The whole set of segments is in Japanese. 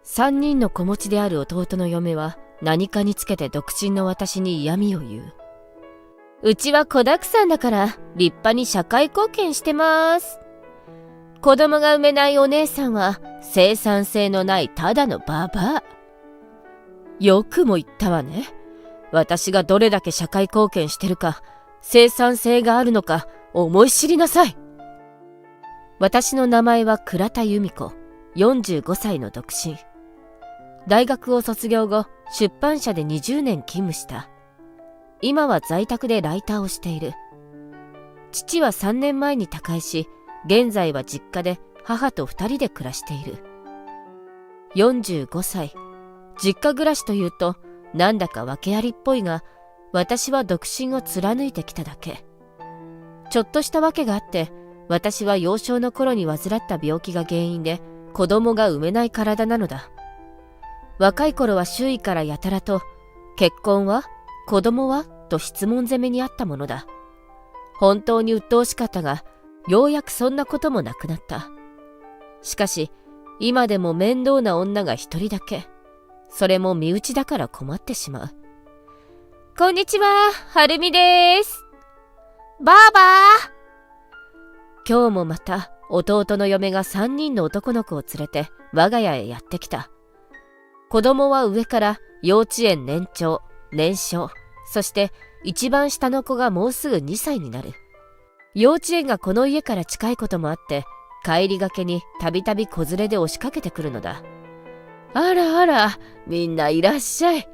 3人の子持ちである弟の嫁は何かにつけて独身の私に嫌味を言う。うちは子だくさんだから立派に社会貢献してます。子供が産めないお姉さんは生産性のないただのババア。よくも言ったわね。私がどれだけ社会貢献してるか、生産性があるのか思い知りなさい。私の名前は倉田由美子、45歳の独身。大学を卒業後、出版社で20年勤務した。今は在宅でライターをしている。父は3年前に他界し、現在は実家で母と2人で暮らしている。45歳。実家暮らしというと、なんだか訳ありっぽいが、私は独身を貫いてきただけ。ちょっとした訳があって、私は幼少の頃に患った病気が原因で、子供が産めない体なのだ。若い頃は周囲からやたらと、結婚は？子供は？と質問攻めにあったものだ。本当に鬱陶しかったが、ようやくそんなこともなくなった。しかし、今でも面倒な女が一人だけ。それも身内だから困ってしまう。こんにちは、はるみです。ばあば今日もまた弟の嫁が3人の男の子を連れて我が家へやってきた。子供は上から幼稚園年長、年少、そして一番下の子がもうすぐ2歳になる。幼稚園がこの家から近いこともあって、帰りがけにたびたび子連れで押しかけてくるのだ。あらあら、みんないらっしゃい。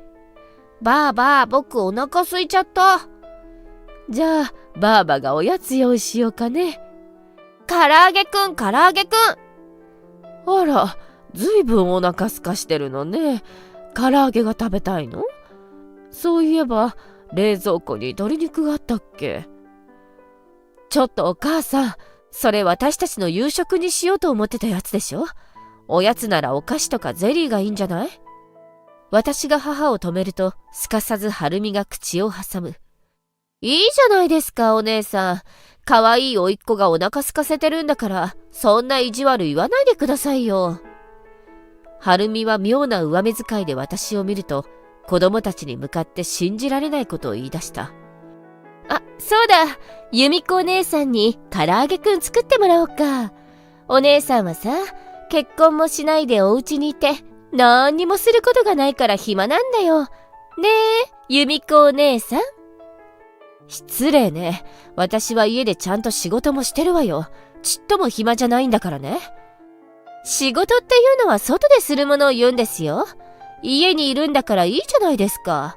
ばあば、僕お腹空いちゃった。じゃあ、ばあばがおやつ用意しようかね。唐揚げくん、唐揚げくん。あら、ずいぶんお腹すかしてるのね。唐揚げが食べたいの？そういえば、冷蔵庫に鶏肉があったっけ？ちょっとお母さん、それ私たちの夕食にしようと思ってたやつでしょ？おやつならお菓子とかゼリーがいいんじゃない？私が母を止めると、すかさずはるみが口を挟む。いいじゃないですか、お姉さん。かわいい甥っ子がお腹空かせてるんだから、そんな意地悪言わないでくださいよ。はるみは妙な上目遣いで私を見ると、子供たちに向かって信じられないことを言い出した。あ、そうだ。由美子お姉さんに唐揚げくん作ってもらおうか。お姉さんはさ、結婚もしないでお家にいて、何にもすることがないから暇なんだよ。ねえ、由美子お姉さん。失礼ね。私は家でちゃんと仕事もしてるわよ。ちっとも暇じゃないんだからね。仕事っていうのは外でするものを言うんですよ。家にいるんだからいいじゃないですか。わ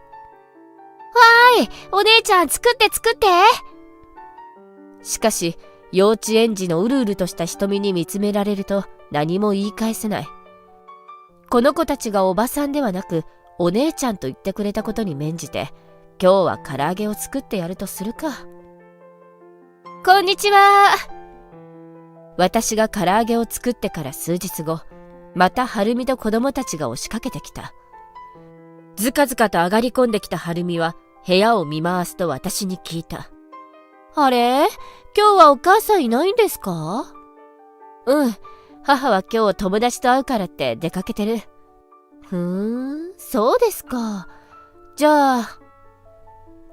ーい、お姉ちゃん作って作って。しかし、幼稚園児のうるうるとした瞳に見つめられると何も言い返せない。この子たちがおばさんではなくお姉ちゃんと言ってくれたことに免じて、今日は唐揚げを作ってやるとするか。こんにちは。私が唐揚げを作ってから数日後、またはるみと子供たちが押しかけてきた。ずかずかと上がり込んできたはるみは部屋を見回すと私に聞いた。あれ？今日はお母さんいないんですか？うん、母は今日友達と会うからって出かけてる。そうですか。じゃあ、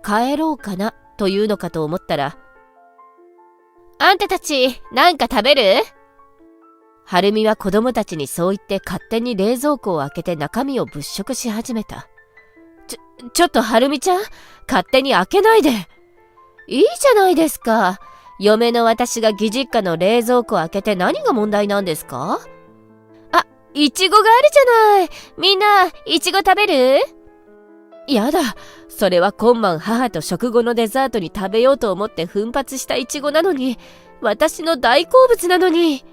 帰ろうかなというのかと思ったら、あんたたち、なんか食べる？はるみは子供たちにそう言って勝手に冷蔵庫を開けて中身を物色し始めた。ちょっとはるみちゃん、勝手に開けないで。いいじゃないですか。嫁の私が義実家の冷蔵庫を開けて何が問題なんですか？あ、いちごがあるじゃない。みんな、いちご食べる？やだ。それは今晩母と食後のデザートに食べようと思って奮発したイチゴなのに、私の大好物なのに。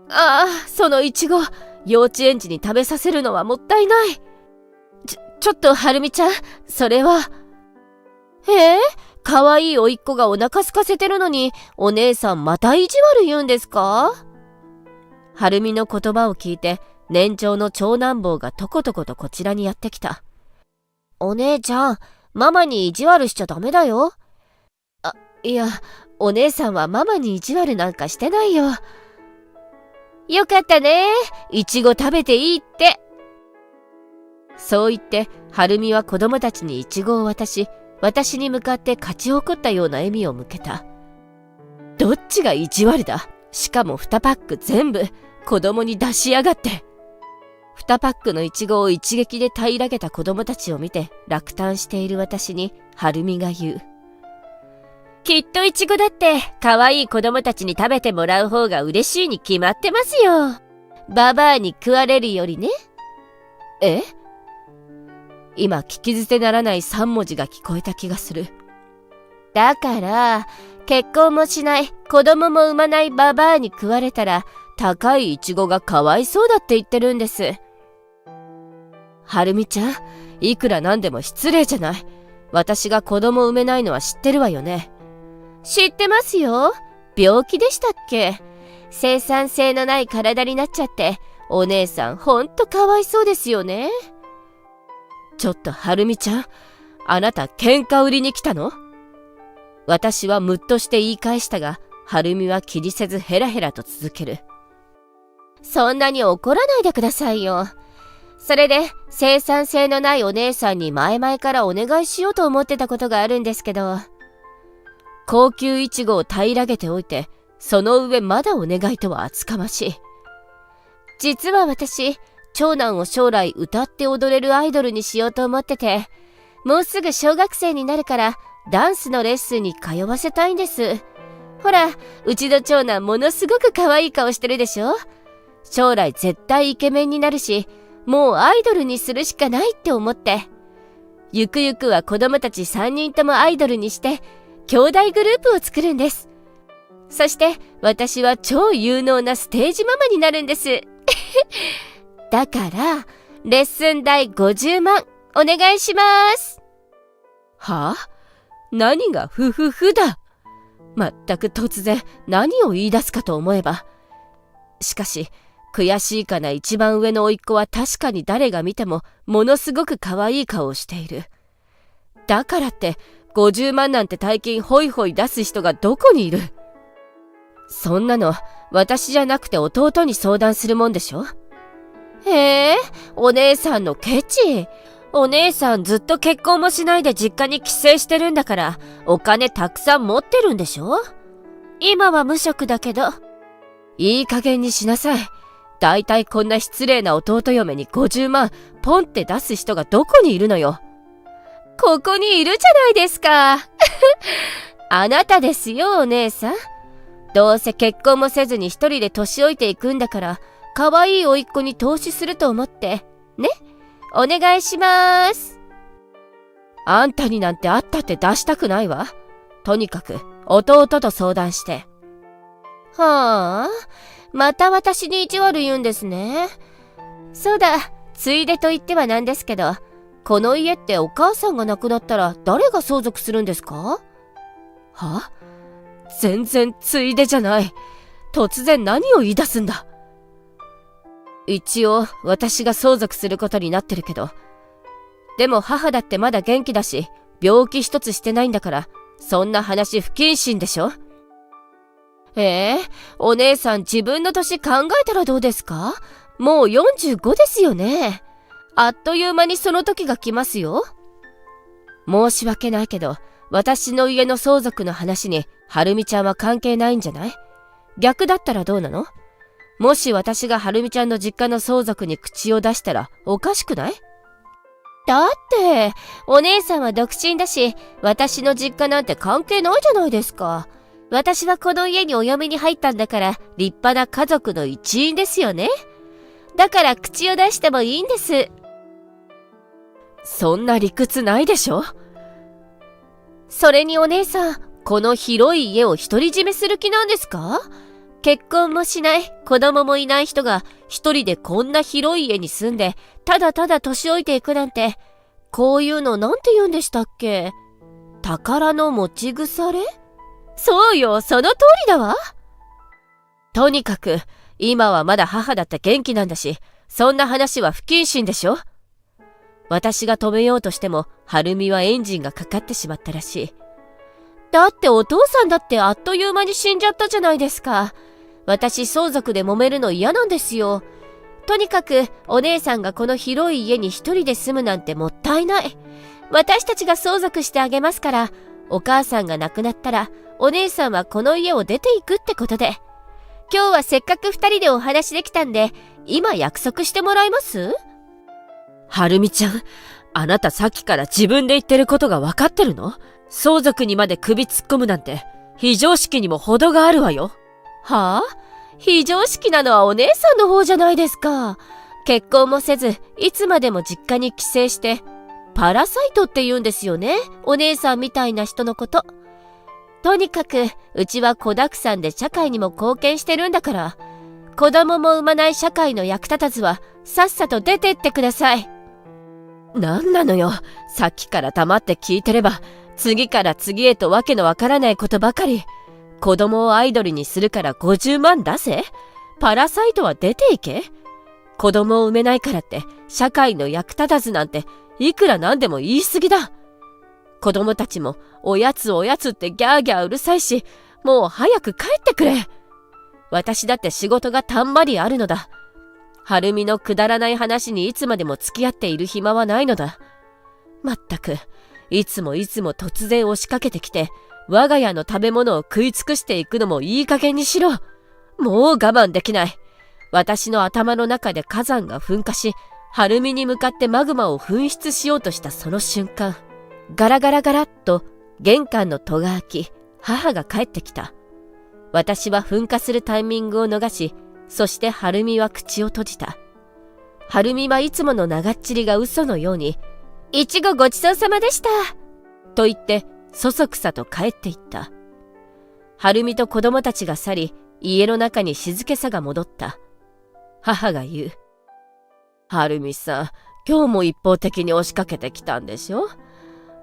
ああ、そのイチゴ、幼稚園児に食べさせるのはもったいない。ちょっとはるみちゃん、それは。かわいい甥っ子がお腹空かせてるのに、お姉さんまた意地悪言うんですか？はるみの言葉を聞いて、年長の長男坊がとことことこちらにやってきた。お姉ちゃん、ママに意地悪しちゃダメだよ。いや、お姉さんはママに意地悪なんかしてないよ。よかったね。いちご食べていいって。そう言って、はるみは子供たちにイチゴを渡し、私に向かって勝ち誇ったような笑みを向けた。どっちが意地悪だ。しかも2パック全部、子供に出しやがって。2パックのイチゴを一撃で平らげた子供たちを見て落胆している私に、はるみが言う。きっとイチゴだって、可愛い子供たちに食べてもらう方が嬉しいに決まってますよ。ババアに食われるよりね。え？今聞き捨てならない3文字が聞こえた気がする。だから、結婚もしない、子供も産まないババアに食われたら、高いイチゴがかわいそうだって言ってるんです。はるみちゃん、いくらなんでも失礼じゃない。私が子供産めないのは知ってるわよね。知ってますよ。病気でしたっけ？生産性のない体になっちゃって、お姉さんほんとかわいそうですよね。ちょっとはるみちゃん、あなた喧嘩売りに来たの？私はムッとして言い返したが、はるみは気にせずヘラヘラと続ける。そんなに怒らないでくださいよ。それで生産性のないお姉さんに前々からお願いしようと思ってたことがあるんですけど、高級イチゴを平らげておいて、その上まだお願いとは厚かましい。実は私、長男を将来歌って踊れるアイドルにしようと思ってて、もうすぐ小学生になるからダンスのレッスンに通わせたいんです。ほら、うちの長男ものすごく可愛い顔してるでしょ？将来絶対イケメンになるし、もうアイドルにするしかないって思って。ゆくゆくは子供たち3人ともアイドルにして、兄弟グループを作るんです。そして私は超有能なステージママになるんです。だから、レッスン代50万お願いします。はあ？何がふふふだ。まったく突然何を言い出すかと思えば。しかし、悔しいかな一番上の甥っ子は確かに誰が見てもものすごく可愛い顔をしている。だからって50万なんて大金ホイホイ出す人がどこにいる？そんなの私じゃなくて弟に相談するもんでしょ？お姉さんのケチ。お姉さんずっと結婚もしないで実家に帰省してるんだから、お金たくさん持ってるんでしょ？今は無職だけど。いい加減にしなさい。だいたいこんな失礼な弟嫁に50万ポンって出す人がどこにいるのよ。ここにいるじゃないですか。あなたですよ、お姉さん。どうせ結婚もせずに一人で年老いていくんだから、可愛い甥っ子に投資すると思って、ね？お願いします。あんたになんてあったって出したくないわ。とにかく弟と相談して。はあ、また私に意地悪言うんですね。そうだ、ついでと言ってはなんですけど、この家ってお母さんが亡くなったら誰が相続するんですか？は？全然ついでじゃない。突然何を言い出すんだ。一応私が相続することになってるけど、でも母だってまだ元気だし、病気一つしてないんだから、そんな話不謹慎でしょ？お姉さん自分の年考えたらどうですか？もう45ですよね。あっという間にその時が来ますよ。申し訳ないけど、私の家の相続の話にはるみちゃんは関係ないんじゃない？逆だったらどうなの？もし私がはるみちゃんの実家の相続に口を出したらおかしくない？だって、お姉さんは独身だし、私の実家なんて関係ないじゃないですか。私はこの家にお嫁に入ったんだから、立派な家族の一員ですよね。だから口を出してもいいんです。そんな理屈ないでしょ。それにお姉さん、この広い家を独り占めする気なんですか？結婚もしない、子供もいない人が一人でこんな広い家に住んで、ただただ年老いていくなんて、こういうのなんて言うんでしたっけ？宝の持ち腐れ？そうよ、その通りだわ。とにかく、今はまだ母だって元気なんだし、そんな話は不謹慎でしょ？私が止めようとしても、はるみはエンジンがかかってしまったらしい。だってお父さんだってあっという間に死んじゃったじゃないですか。私相続で揉めるの嫌なんですよ。とにかくお姉さんがこの広い家に一人で住むなんてもったいない。私たちが相続してあげますから、お母さんが亡くなったらお姉さんはこの家を出ていくってことで。今日はせっかく二人でお話できたんで、今約束してもらえます？はるみちゃん、あなたさっきから自分で言ってることが分かってるの？相続にまで首突っ込むなんて非常識にも程があるわよ。はあ？非常識なのはお姉さんの方じゃないですか。結婚もせずいつまでも実家に帰省してパラサイトって言うんですよね、お姉さんみたいな人のこと。とにかくうちは子だくさんで社会にも貢献してるんだから、子供も産まない社会の役立たずはさっさと出てってください。なんなのよ、さっきから黙って聞いてれば次から次へとわけのわからないことばかり。子供をアイドルにするから50万出せ？パラサイトは出ていけ？子供を産めないからって社会の役立たずなんていくらなんでも言い過ぎだ。子供たちもおやつおやつってギャーギャーうるさいし、もう早く帰ってくれ。私だって仕事がたんまりあるのだ。はるみのくだらない話にいつまでも付き合っている暇はないのだ。まったく、いつも突然押しかけてきて、我が家の食べ物を食い尽くしていくのもいい加減にしろ。もう我慢できない。私の頭の中で火山が噴火し、はるみに向かってマグマを噴出しようとしたその瞬間、ガラガラガラっと玄関の戸が開き、母が帰ってきた。私は噴火するタイミングを逃し、そしてはるみは口を閉じた。はるみはいつもの長っちりが嘘のように、いちごごちそうさまでしたと言ってそそくさと帰っていった。はるみと子供たちが去り、家の中に静けさが戻った。母が言う。はるみさん、今日も一方的に押しかけてきたんでしょ？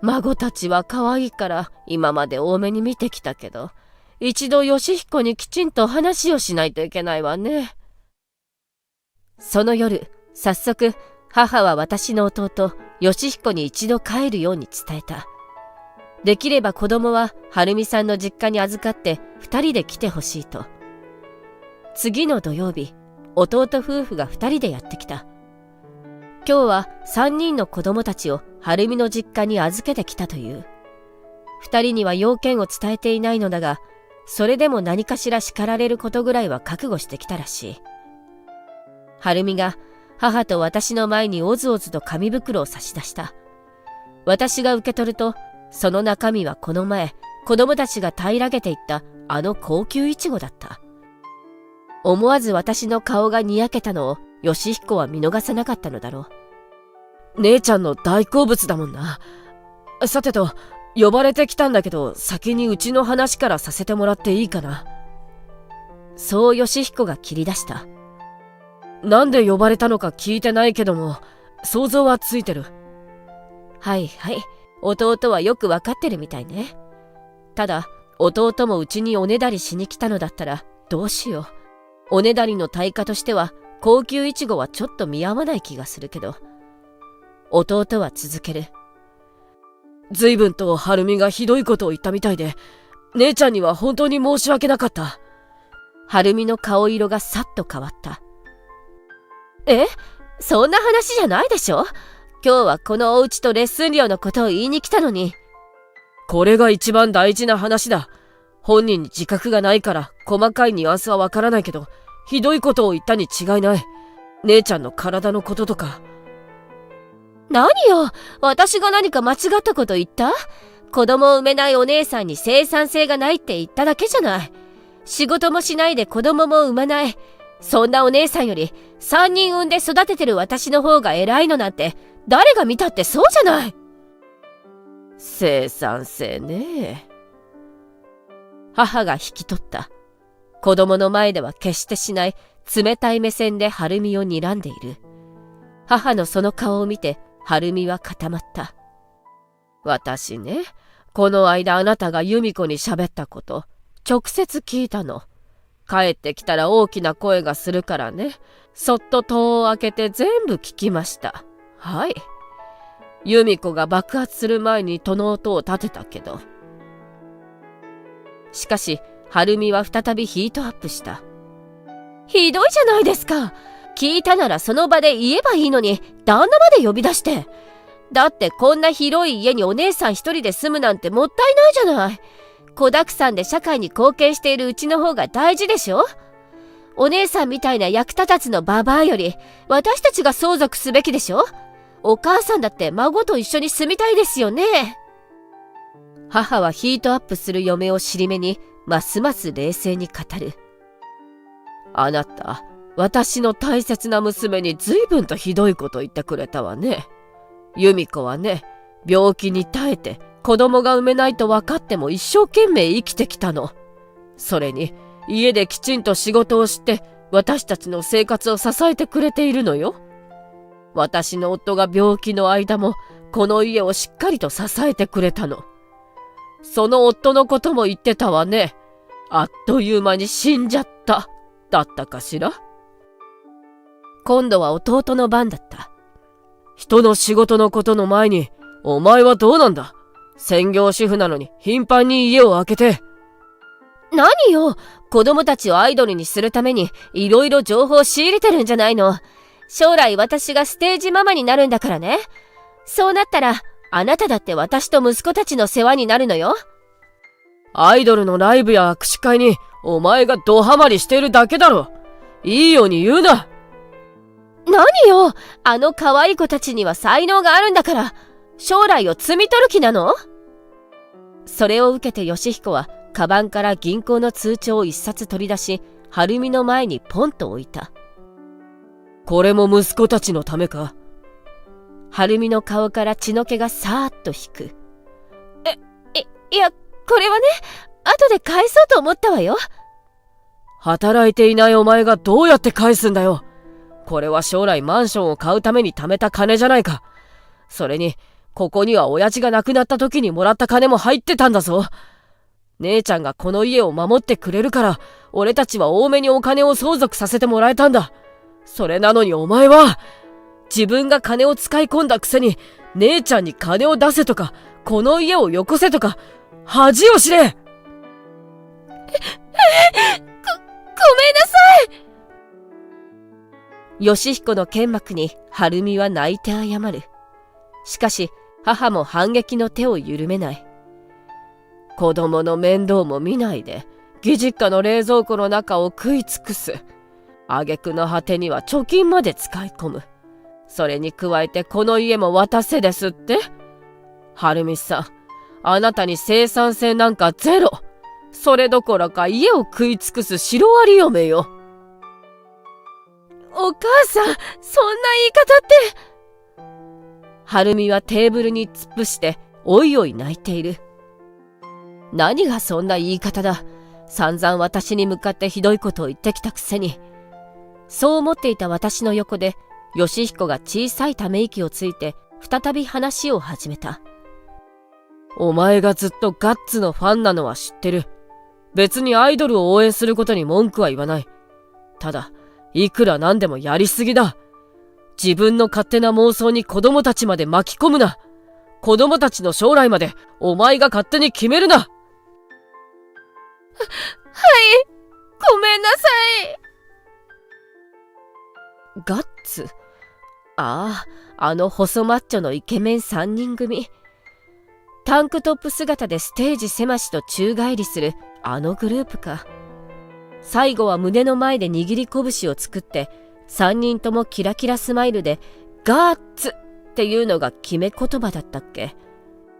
孫たちは可愛いから今まで多めに見てきたけど、一度義彦にきちんと話をしないといけないわね。その夜、早速母は私の弟義彦に一度帰るように伝えた。できれば子供ははるみさんの実家に預かって2人で来てほしいと。次の土曜日、弟夫婦が2人でやってきた。今日は3人の子供たちをはるみの実家に預けてきたという。2人には要件を伝えていないのだが、それでも何かしら叱られることぐらいは覚悟してきたらしい。はるみが母と私の前におずおずと紙袋を差し出した。私が受け取ると、その中身はこの前子供たちが平らげていったあの高級イチゴだった。思わず私の顔がにやけたのを義彦は見逃さなかったのだろう。姉ちゃんの大好物だもんな。さてと、呼ばれてきたんだけど、先にうちの話からさせてもらっていいかな。そう義彦が切り出した。なんで呼ばれたのか聞いてないけども、想像はついてる。はいはい、弟はよくわかってるみたいね。ただ弟もうちにおねだりしに来たのだったらどうしよう。おねだりの対価としては高級イチゴはちょっと見合わない気がするけど。弟は続ける。随分とはるみがひどいことを言ったみたいで、姉ちゃんには本当に申し訳なかった。はるみの顔色がさっと変わった。そんな話じゃないでしょ。今日はこのお家とレッスン料のことを言いに来たのに。これが一番大事な話だ。本人に自覚がないから細かいニュアンスはわからないけど、ひどいことを言ったに違いない。姉ちゃんの体のこととか。何よ、私が何か間違ったこと言った？子供を産めないお姉さんに生産性がないって言っただけじゃない。仕事もしないで子供も産まない。そんなお姉さんより3人産んで育ててる私の方が偉いのなんて誰が見たってそうじゃない。生産性ね。母が引き取った。子供の前では決してしない冷たい目線ではるみを睨んでいる。母のその顔を見てはるみは固まった。私ね、この間あなたが由美子に喋ったこと直接聞いたの。帰ってきたら大きな声がするからね、そっと戸を開けて全部聞きました。はい。由美子が爆発する前に戸の音を立てたけど。しかしはるみは再びヒートアップした。ひどいじゃないですか。聞いたならその場で言えばいいのに、旦那まで呼び出して。だってこんな広い家にお姉さん一人で住むなんてもったいないじゃない。子だくさんで社会に貢献しているうちの方が大事でしょ。お姉さんみたいな役立たずのババアより私たちが相続すべきでしょ。お母さんだって孫と一緒に住みたいですよね。母はヒートアップする嫁を尻目にますます冷静に語る。あなた、私の大切な娘に随分とひどいこと言ってくれたわね。由美子はね、病気に耐えて子供が産めないと分かっても一生懸命生きてきたの。それに家できちんと仕事をして私たちの生活を支えてくれているのよ。私の夫が病気の間もこの家をしっかりと支えてくれたの。その夫のことも言ってたわね。あっという間に死んじゃった、だったかしら。今度は弟の番だった。人の仕事のことの前に、お前はどうなんだ。専業主婦なのに頻繁に家を空けて。何よ、子供たちをアイドルにするためにいろいろ情報を仕入れてるんじゃないの。将来私がステージママになるんだからね。そうなったらあなただって私と息子たちの世話になるのよ。アイドルのライブや握手会にお前がドハマりしてるだけだろ。いいように言うな。何よ、あの可愛い子たちには才能があるんだから、将来を摘み取る気なの？それを受けて義彦はカバンから銀行の通帳を一冊取り出し、晴美の前にポンと置いた。これも息子たちのためか？晴美の顔から血の気がさーっと引く。いや、これはね、後で返そうと思ったわよ。働いていないお前がどうやって返すんだよ。これは将来マンションを買うために貯めた金じゃないか。それに、ここには親父が亡くなった時にもらった金も入ってたんだぞ。姉ちゃんがこの家を守ってくれるから、俺たちは多めにお金を相続させてもらえたんだ。それなのにお前は、自分が金を使い込んだくせに、姉ちゃんに金を出せとか、この家をよこせとか、恥を知れ。ごめんなさい。義彦の剣幕に晴美は泣いて謝る。しかし母も反撃の手を緩めない。子供の面倒も見ないで義実家の冷蔵庫の中を食い尽くす。挙句の果てには貯金まで使い込む。それに加えてこの家も渡せですって。晴美さん、あなたに生産性なんかゼロ。それどころか家を食い尽くすシロアリ嫁よ。お母さん、そんな言い方って。晴美はテーブルに突っ伏しておいおい泣いている。何がそんな言い方だ。散々私に向かってひどいことを言ってきたくせに。そう思っていた私の横で義彦が小さいため息をついて再び話を始めた。お前がずっとガッツのファンなのは知ってる。別にアイドルを応援することに文句は言わない。ただいくらなんでもやりすぎだ。自分の勝手な妄想に子供たちまで巻き込むな。子供たちの将来までお前が勝手に決めるな。はい、ごめんなさい。ガッツ？ああ、あの細マッチョのイケメン3人組。タンクトップ姿でステージ狭しと宙返りするあのグループか。最後は胸の前で握り拳を作って3人ともキラキラスマイルでガッツっていうのが決め言葉だったっけ。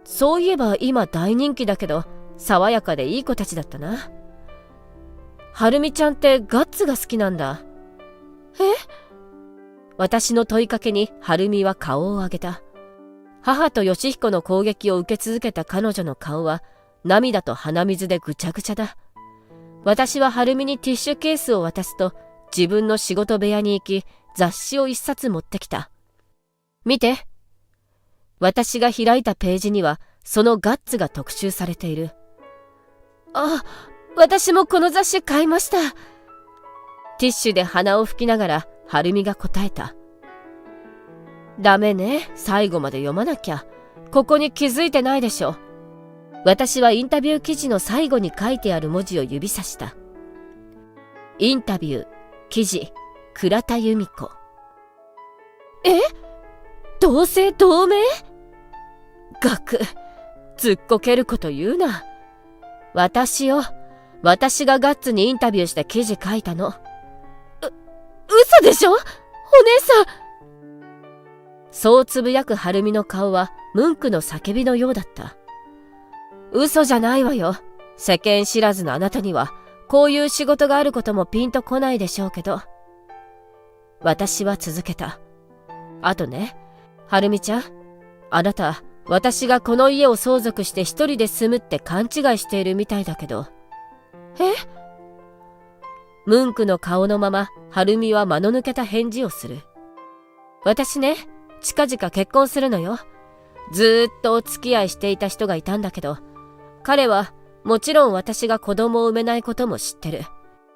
そういえば今大人気だけど爽やかでいい子たちだったな。晴美ちゃんってガッツが好きなんだ。私の問いかけに晴美は顔を上げた。母と義彦の攻撃を受け続けた彼女の顔は涙と鼻水でぐちゃぐちゃだ。私は晴美にティッシュケースを渡すと自分の仕事部屋に行き雑誌を一冊持ってきた。見て。私が開いたページにはそのガッツが特集されている。あ、私もこの雑誌買いました。ティッシュで鼻を拭きながら晴美が答えた。ダメね、最後まで読まなきゃ。ここに気づいてないでしょ。私はインタビュー記事の最後に書いてある文字を指さした。インタビュー、記事、倉田由美子。同姓同名？ガク、ずっこけること言うな。私がガッツにインタビューして記事書いたの。嘘でしょ？お姉さん。そうつぶやく晴美の顔はムンクの叫びのようだった。嘘じゃないわよ。世間知らずのあなたにはこういう仕事があることもピンとこないでしょうけど。私は続けた。あとね、晴美ちゃん、あなた、私がこの家を相続して一人で住むって勘違いしているみたいだけど。ムンクの顔のまま晴美は間の抜けた返事をする。私ね、近々結婚するのよ。ずーっとお付き合いしていた人がいたんだけど、彼はもちろん私が子供を産めないことも知ってる。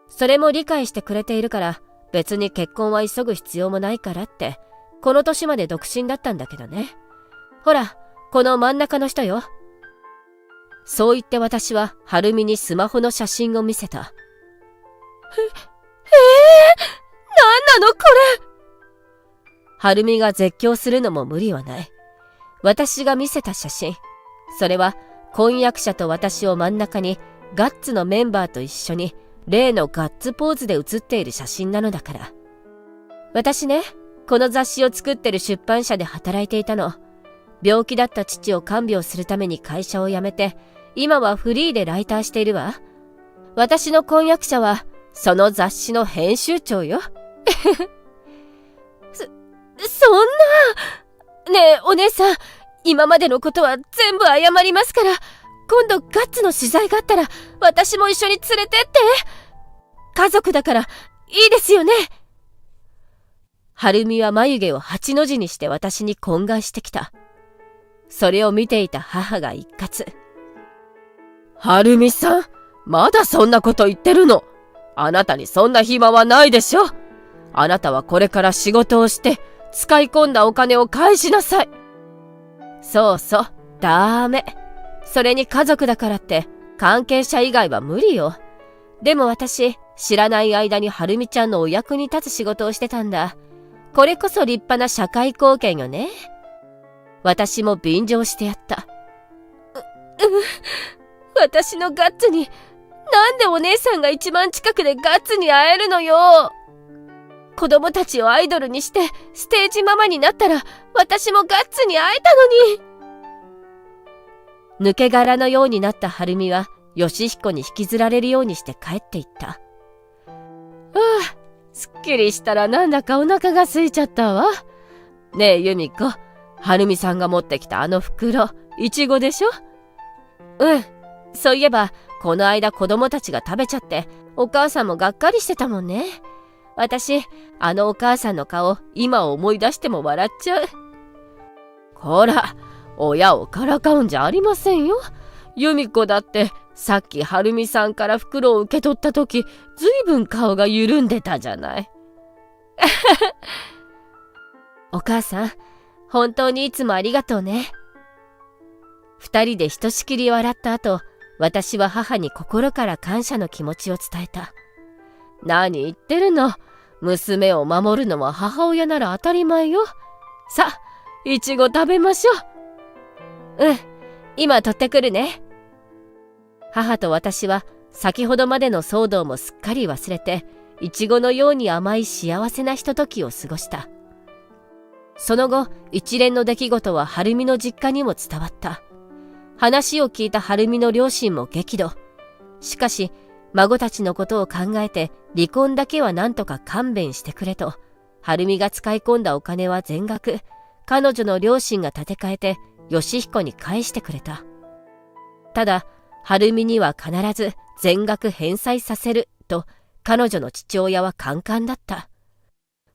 それも理解してくれているから、別に結婚は急ぐ必要もないからって、この年まで独身だったんだけどね。ほら、この真ん中の人よ。そう言って私は晴美にスマホの写真を見せた。なんなのこれ。晴美が絶叫するのも無理はない。私が見せた写真。それは婚約者と私を真ん中にガッツのメンバーと一緒に例のガッツポーズで写っている写真なのだから。私ね、この雑誌を作ってる出版社で働いていたの。病気だった父を看病するために会社を辞めて、今はフリーでライターしているわ。私の婚約者はその雑誌の編集長よ。そんな。ねえ、お姉さん、今までのことは全部謝りますから、今度ガッツの取材があったら、私も一緒に連れてって。家族だから、いいですよね。晴美は眉毛を8の字にして私に懇願してきた。それを見ていた母が一喝。晴美さん、まだそんなこと言ってるの？あなたにそんな暇はないでしょ。あなたはこれから仕事をして、使い込んだお金を返しなさい。そうそう、ダメ。それに家族だからって関係者以外は無理よ。でも私、知らない間に晴美ちゃんのお役に立つ仕事をしてたんだ。これこそ立派な社会貢献よね。私も便乗してやった。私のガッツに、なんでお姉さんが一番近くでガッツに会えるのよ。子供たちをアイドルにしてステージママになったら私もガッツに会えたのに。抜け殻のようになった晴美は義彦に引きずられるようにして帰っていった。ああ、すっきりしたらなんだかお腹が空いちゃったわ。ねえ由美子、晴美さんが持ってきたあの袋、いちごでしょ？うん、そういえばこの間子供たちが食べちゃってお母さんもがっかりしてたもんね。私、あのお母さんの顔、今思い出しても笑っちゃう。こら、親をからかうんじゃありませんよ。由美子だって、さっき晴美さんから袋を受け取ったとき、ずいぶん顔が緩んでたじゃない。お母さん、本当にいつもありがとうね。二人でひとしきり笑った後、私は母に心から感謝の気持ちを伝えた。何言ってるの。娘を守るのは母親なら当たり前よ。さあ、いちご食べましょう。うん、今取ってくるね。母と私は先ほどまでの騒動もすっかり忘れて、いちごのように甘い幸せなひとときを過ごした。その後、一連の出来事は晴美の実家にも伝わった。話を聞いた晴美の両親も激怒。しかし、孫たちのことを考えて離婚だけはなんとか勘弁してくれと、晴美が使い込んだお金は全額、彼女の両親が立て替えて義彦に返してくれた。ただ、晴美には必ず全額返済させると、彼女の父親はカンカンだった。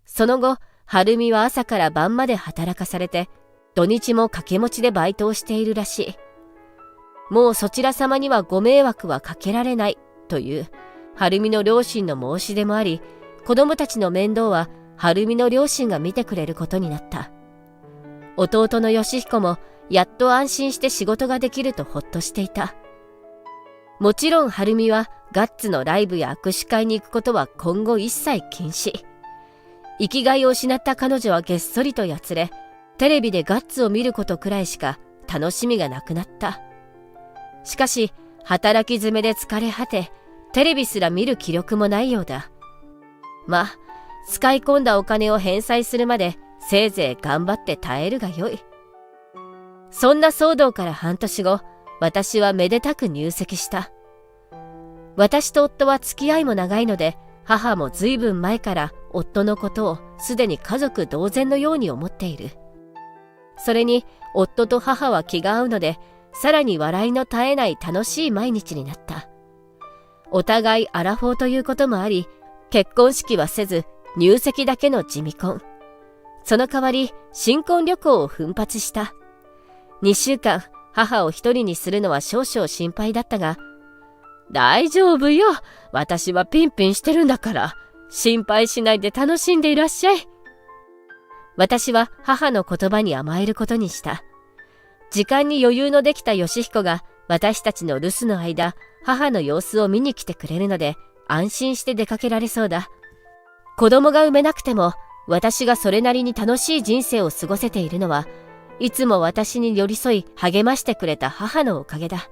その後、晴美は朝から晩まで働かされて、土日も掛け持ちでバイトをしているらしい。もうそちら様にはご迷惑はかけられないという晴美の両親の申し出もあり、子供たちの面倒は晴美の両親が見てくれることになった。弟の義彦もやっと安心して仕事ができるとほっとしていた。もちろん晴美はガッツのライブや握手会に行くことは今後一切禁止。生きがいを失った彼女はげっそりとやつれ、テレビでガッツを見ることくらいしか楽しみがなくなった。しかし、働き詰めで疲れ果て、テレビすら見る気力もないようだ。まあ、使い込んだお金を返済するまで、せいぜい頑張って耐えるがよい。そんな騒動から半年後、私はめでたく入籍した。私と夫は付き合いも長いので、母もずいぶん前から夫のことをすでに家族同然のように思っている。それに夫と母は気が合うので、さらに笑いの絶えない楽しい毎日になった。お互いアラフォーということもあり、結婚式はせず入籍だけの地味婚。その代わり新婚旅行を奮発した。2週間母を一人にするのは少々心配だったが、大丈夫よ。私はピンピンしてるんだから。心配しないで楽しんでいらっしゃい。私は母の言葉に甘えることにした。時間に余裕のできた義彦が私たちの留守の間、母の様子を見に来てくれるので、安心して出かけられそうだ。子供が産めなくても、私がそれなりに楽しい人生を過ごせているのは、いつも私に寄り添い励ましてくれた母のおかげだ。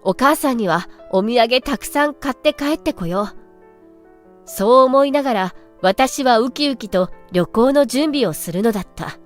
お母さんにはお土産たくさん買って帰ってこよう。そう思いながら私はウキウキと旅行の準備をするのだった。